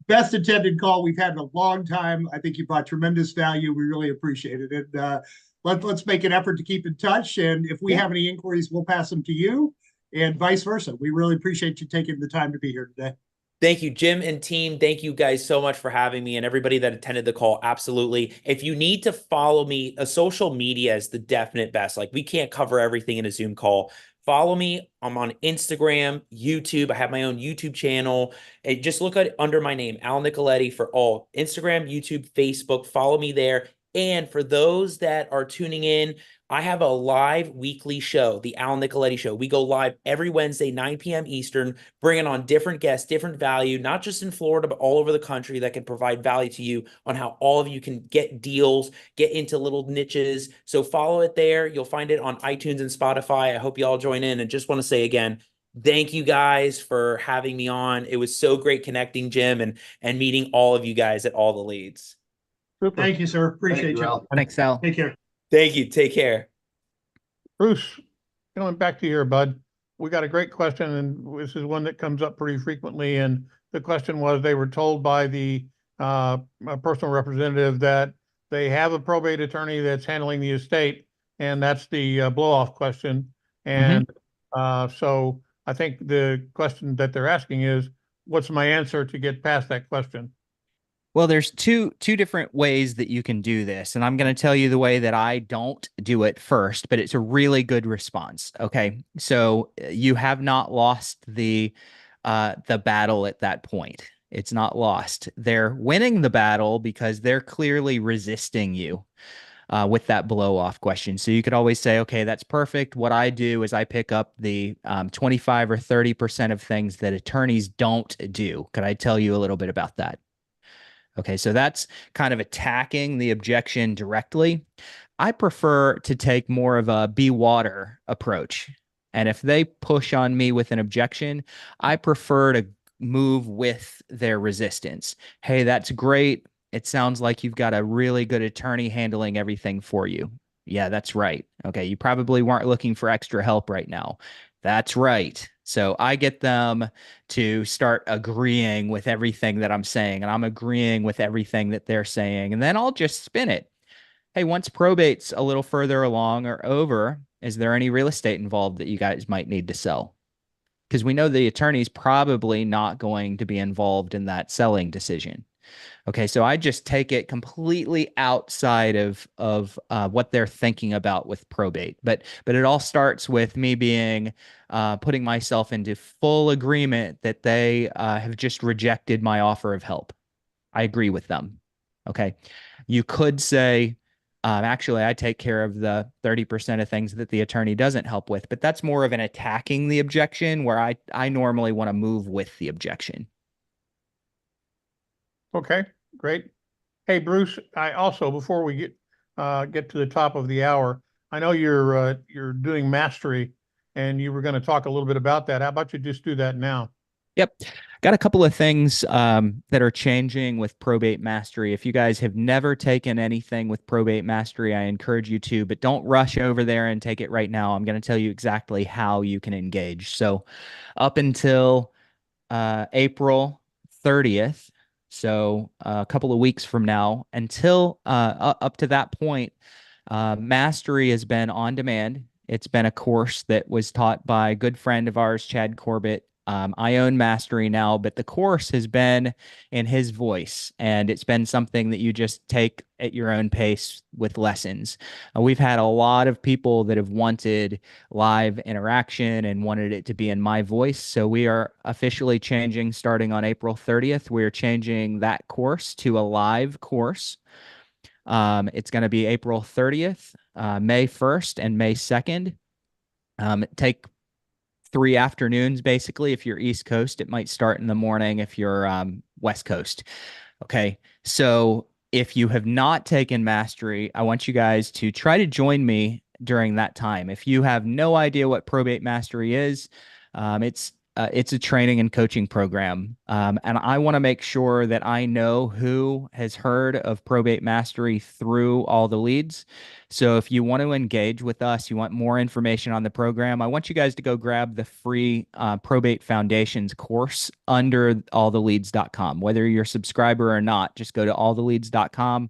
best attended call we've had in a long time. I think you brought tremendous value. We really appreciate it. And let's make an effort to keep in touch. And if we have any inquiries, we'll pass them to you, and vice versa. We really appreciate you taking the time to be here today. Thank you, Jim and team. Thank you guys so much for having me, and everybody that attended the call. Absolutely. If you need to follow me, social media is the definite best. Like, we can't cover everything in a Zoom call. Follow me. I'm on Instagram, YouTube. I have my own YouTube channel. And just look at under my name, Al Nicoletti, for all Instagram, YouTube, Facebook. Follow me there. And for those that are tuning in, I have a live weekly show, the Al Nicoletti Show. We go live every Wednesday, 9 p.m. Eastern, bringing on different guests, different value, not just in Florida, but all over the country, that can provide value to you on how all of you can get deals, get into little niches. So follow it there. You'll find it on iTunes and Spotify. I hope you all join in, and just want to say again, thank you guys for having me on. It was so great connecting, Jim, and meeting all of you guys at All the Leads. Super. Thank you, sir. Appreciate you. Al. Thanks, Al. Take care. Thank you. Take care. Bruce, going back to you here, bud. We got a great question, and this is one that comes up pretty frequently. And the question was, they were told by the personal representative that they have a probate attorney that's handling the estate, and that's the blow-off question. And so I think the question that they're asking is, what's my answer to get past that question? Well, there's two different ways that you can do this, and I'm going to tell you the way that I don't do it first, but it's a really good response. Okay, so you have not lost the battle at that point. It's not lost. They're winning the battle because they're clearly resisting you with that blow-off question. So you could always say, okay, that's perfect. What I do is I pick up the 25 or 30% of things that attorneys don't do. Could I tell you a little bit about that? Okay, so that's kind of attacking the objection directly. I prefer to take more of a be water approach. And if they push on me with an objection, I prefer to move with their resistance. Hey, that's great. It sounds like you've got a really good attorney handling everything for you. Yeah, that's right. Okay, you probably weren't looking for extra help right now. That's right. So I get them to start agreeing with everything that I'm saying, and I'm agreeing with everything that they're saying, and then I'll just spin it. Hey, once probate's a little further along or over, is there any real estate involved that you guys might need to sell? Because we know the attorney's probably not going to be involved in that selling decision. Okay, so I just take it completely outside of what they're thinking about with probate. But it all starts with me being putting myself into full agreement that they have just rejected my offer of help. I agree with them. Okay, you could say, actually, I take care of the 30% of things that the attorney doesn't help with, but that's more of an attacking the objection, where I normally want to move with the objection. Okay, great. Hey, Bruce, I also, before we get to the top of the hour, I know you're doing mastery and you were going to talk a little bit about that. How about you just do that now? Yep. Got a couple of things that are changing with Probate Mastery. If you guys have never taken anything with Probate Mastery, I encourage you to, but don't rush over there and take it right now. I'm going to tell you exactly how you can engage. So up until April 30th, so a couple of weeks from now, until up to that point, Mastery has been on demand. It's been a course that was taught by a good friend of ours, Chad Corbett. I own Mastery now, but the course has been in his voice, and it's been something that you just take at your own pace with lessons. We've had a lot of people that have wanted live interaction and wanted it to be in my voice. So we are officially changing starting on April 30th. We're changing that course to a live course. It's going to be April 30th, May 1st, and May 2nd. Take 3 afternoons, basically. If you're East Coast, it might start in the morning if you're West Coast. Okay. So if you have not taken Mastery, I want you guys to try to join me during that time. If you have no idea what Probate Mastery is, it's a training and coaching program. And I want to make sure that I know who has heard of Probate Mastery through all the leads. So if you want to engage with us, you want more information on the program, I want you guys to go grab the free Probate Foundations course under alltheleads.com. Whether you're a subscriber or not, just go to alltheleads.com.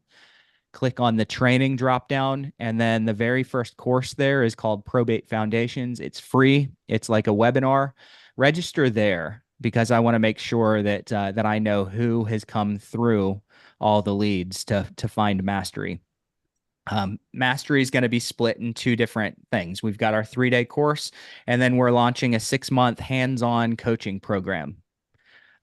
Click on the training dropdown, and then the very first course there is called Probate Foundations. It's free. It's like a webinar. Register there because I want to make sure that that I know who has come through all the leads to find Mastery. Mastery is going to be split in 2 different things. We've got our 3-day course, and then we're launching a 6-month hands-on coaching program.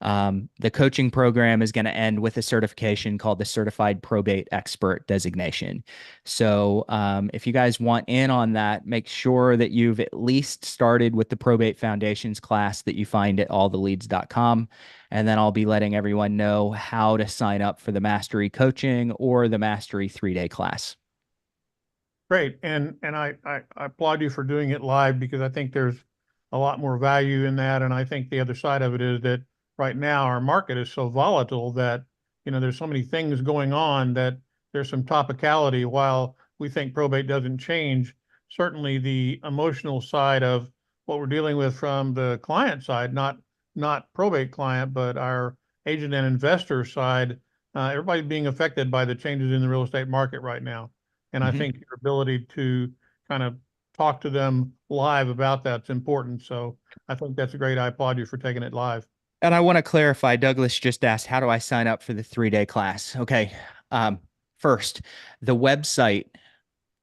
The coaching program is going to end with a certification called the Certified Probate Expert designation. So if you guys want in on that, make sure that you've at least started with the Probate Foundations class that you find at alltheleads.com. And then I'll be letting everyone know how to sign up for the Mastery coaching or the Mastery 3-day class. Great. And I applaud you for doing it live, because I think there's a lot more value in that. And I think the other side of it is that right now our market is so volatile that, there's so many things going on that there's some topicality. While we think probate doesn't change, certainly the emotional side of what we're dealing with from the client side, not probate client, but our agent and investor side, everybody's being affected by the changes in the real estate market right now. And I think your ability to kind of talk to them live about that's important. So I think that's great. I applaud you for taking it live. And I want to clarify, Douglas just asked, how do I sign up for the 3-day class? Okay. First, the website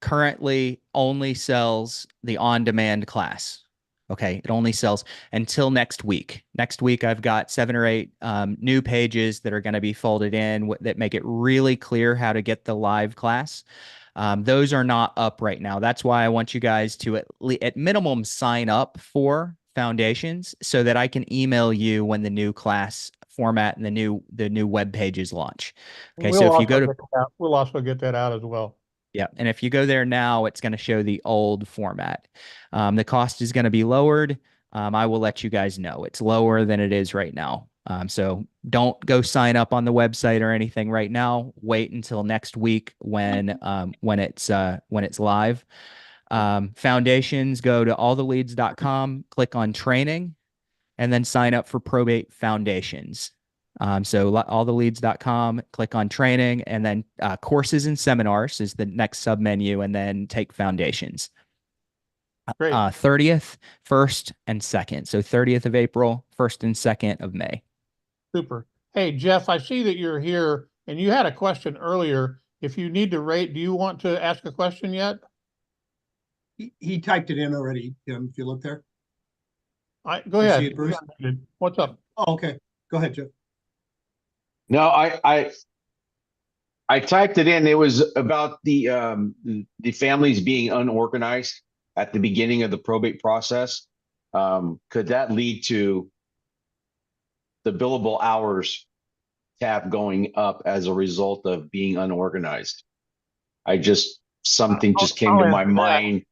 currently only sells the on-demand class. Okay. It only sells until next week. Next week, I've got 7 or 8 new pages that are going to be folded in that make it really clear how to get the live class. Those are not up right now. That's why I want you guys to at minimum sign up for Foundations so that I can email you when the new class format and the new web pages launch. Okay, so if you go to, we'll also get that out as well. Yeah, and if you go there now, it's going to show the old format. The cost is going to be lowered. I will let you guys know it's lower than it is right now. So don't go sign up on the website or anything right now. Wait until next week when it's live. Foundations, go to alltheleads.com, click on training, and then sign up for Probate Foundations. So alltheleads.com, click on training, and then courses and seminars is the next sub menu, and then take Foundations. 30th, 1st, and 2nd. So 30th of April, 1st and 2nd of May. Super. Hey, Jeff, I see that you're here and you had a question earlier. If you need to rate, do you want to ask a question yet? He typed it in already, Tim, if you look there. Go You see ahead. it, Bruce? What's up? Oh, okay. Go ahead, Jeff. No, I typed it in. It was about the families being unorganized at the beginning of the probate process. Could that lead to the billable hours tab going up as a result of being unorganized? Something just came to my mind.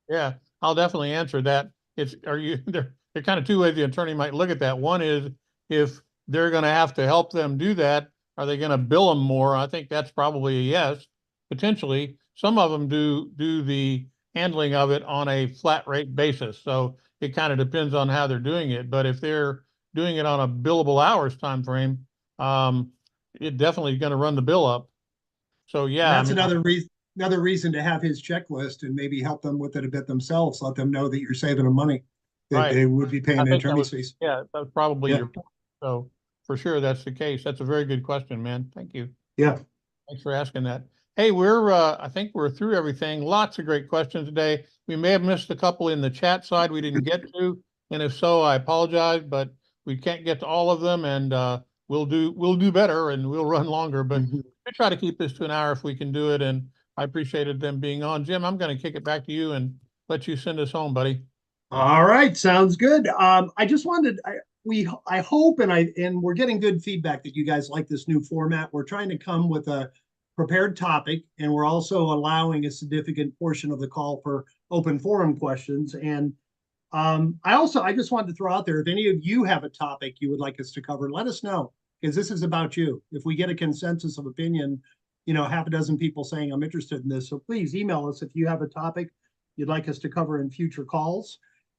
Yeah, I'll definitely answer that. There are kind of two ways the attorney might look at that. One is if they're going to have to help them do that, are they going to bill them more? I think that's probably a yes, potentially. Some of them do the handling of it on a flat rate basis. So it kind of depends on how they're doing it. But if they're doing it on a billable hours time frame, it definitely is going to run the bill up. So yeah, That's another reason to have his checklist and maybe help them with it a bit themselves. Let them know that you're saving them money, that Right. they would be paying I think attorney's fees. Yeah, that's probably Yeah. your point. So for sure, that's the case. That's a very good question, man. Thank you. Yeah. Thanks for asking that. Hey, I think we're through everything. Lots of great questions today. We may have missed a couple in the chat side we didn't get to. And if so, I apologize, but we can't get to all of them, and we'll do better and we'll run longer, but we try to keep this to an hour if we can do it. And I appreciated them being on. Jim, I'm going to kick it back to you and let you send us home, buddy. All right, sounds good. I just wanted, I hope, and we're getting good feedback that you guys like this new format. We're trying to come with a prepared topic, and we're also allowing a significant portion of the call for open forum questions. And I just wanted to throw out there, if any of you have a topic you would like us to cover, let us know, because this is about you. If we get a consensus of opinion, half a dozen people saying I'm interested in this, so please email us if you have a topic you'd like us to cover in future calls.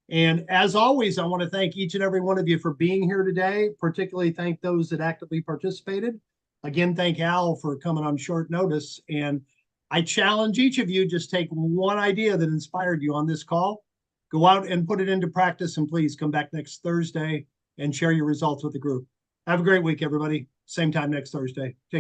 And as always, I want to thank each and every one of you for being here today, particularly thank those that actively participated. Again, thank Al for coming on short notice. And I challenge each of you, just take one idea that inspired you on this call, go out and put it into practice, and please come back next Thursday and share your results with the group. Have a great week, everybody. Same time next Thursday. Take care.